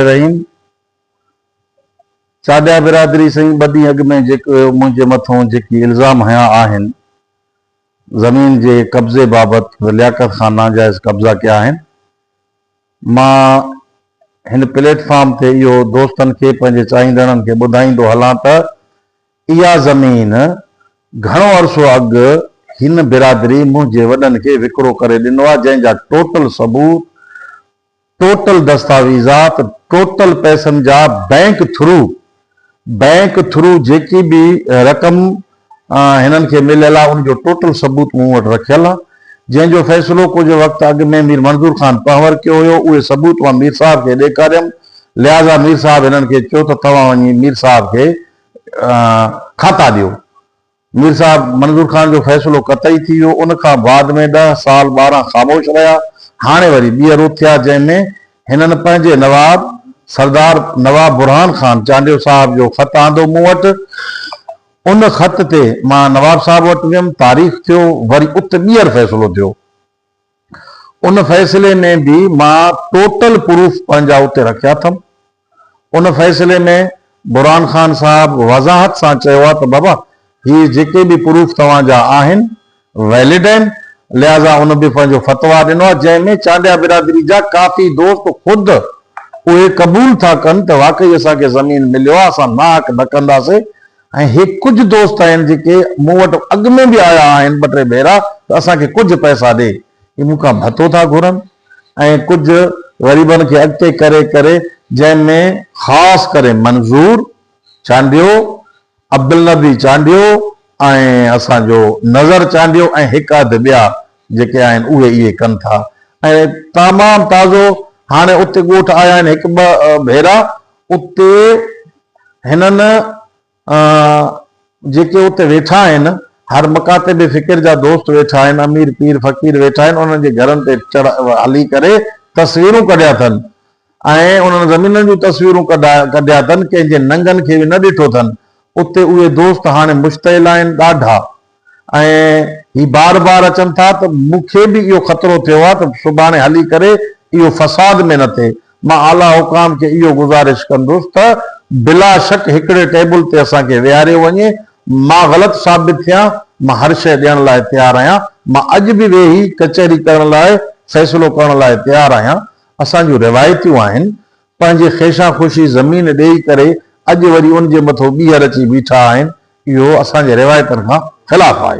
रहीम। चाॾिया बिरादरी सही ॿ ॾींहं अॻु में जेको मुंहिंजे मथां जेकी इल्ज़ाम हया आहिनि ज़मीन जे कब्ज़े बाबति लियाकत खान नाजाइज़ कब्ज़ा कया आहिनि, मां हिन प्लेटफॉर्म ते इहो दोस्तनि खे पंहिंजे चाहींदड़नि खे ॿुधाईंदो हलां त इहा ज़मीन घणो अरसो अॻु हिन बिरादरी मुंहिंजे वॾनि खे विकिरो करे ॾिनो आहे, जंहिंजा टोटल सबूत, टोटल दस्तावेज़ात, टोटल पैसनि जा बैंक थ्रू जेकी भी रक़म हिननि खे मिलियल आहे उनजो टोटल सबूत मूं वटि रखियल आहे, जंहिंजो फ़ैसिलो कुछ वक़्तु अॻु में मीर मंज़ूर ख़ान पहवर कयो हुयो। उहे सबूत मां मीर साहब खे ॾेखारियमि, लिहाज़ा मीर साहब हिननि खे चयो त तव्हां वञी मीर साहब खे खाता ॾियो। मीर साहब मंज़ूर ख़ान जो फ़ैसिलो क़तई थी वियो। उन खां बाद में 10 साल 12 ख़ामोश रहिया। हाणे वरी ॿीहर उथिया, जंहिंमें हिननि पंहिंजे नवाब सरदार नवाब बुरहान ख़ान चांडियो साहब जो ख़त आंदो मूं वटि। उन ख़त ते मां नवाब साहब वटि वियुमि, तारीख़ थियो, वरी उते ॿीहर फ़ैसिलो थियो। उन फ़ैसिले में भी मां टोटल प्रूफ पंहिंजा उते रखिया अथमि। उन फ़ैसिले में बुरहान ख़ान साहब वज़ाहत सां चयो आहे त बाबा ही जेके भी प्रूफ तव्हांजा आहिनि वैलिड आहिनि, लिहाज़ा उन भी पंहिंजो फतवा ॾिनो आहे, जंहिंमें चांडिया बिरादरी जा काफ़ी दोस्त ख़ुदि उहे क़बूल था कनि त वाकई असांखे ज़मीन मिलियो आहे, असां नाहक न कंदासीं। ऐं हे कुछ दोस्त आहिनि जेके मूं वटि अॻु में भी आया आहिनि 2-3 भेरा त असांखे कुछ पैसा ॾे, हे मूंखां भतो था घुरनि ऐं कुछ ग़रीबनि खे अॻिते करे करे, जंहिंमें ख़ासि करे मंज़ूर चांडियो, अब्दुल नबी चांडियो ऐं असांजो नज़र चांडियो ऐं हिकु अधु ॿिया जेके आहिनि उहे इहे कनि था। ऐं तमामु ताज़ो हाणे उते ॻोठ आया आहिनि 1-2 भेरा। उते हिननि जेके उते वेठा आहिनि, हर मकाते फ़िक्र जा दोस्त वेठा आहिनि, अमीर पीर फ़कीर वेठा आहिनि, उन्हनि जे घरनि ते हली करे तस्वीरूं कढिया अथनि ऐं उन्हनि ज़मीननि जूं तस्वीरूं कढिया अथनि, कंहिंजे नंगनि खे बि न ॾिठो अथनि। उते उहे दोस्त हाणे मुश्तइल आहिनि ॾाढा ऐं ही बार बार अचनि था त मूंखे भी इहो ख़तरो थियो आहे त सुभाणे हली करे इहो फसाद में न थिए। मां आला हुकाम खे इहो गुज़ारिश कंदुसि त बिला शक हिकिड़े टेबल ते असांखे विहारियो वञे। मां ग़लति साबित थियां, मां हर शइ ॾियण लाइ तयारु आहियां। मां अॼु भी वेही कचहरी करण लाइ, फ़ैसिलो करण लाइ तयारु आहियां। असांजूं रिवायतियूं आहिनि, पंहिंजे ख़ेशा ख़ुशी ज़मीन ॾेई करे अॼु वरी उन जे मथां ॿीहर अची बीठा आहिनि, इहो असांजे रिवायतनि खां ख़िलाफ़ आहे।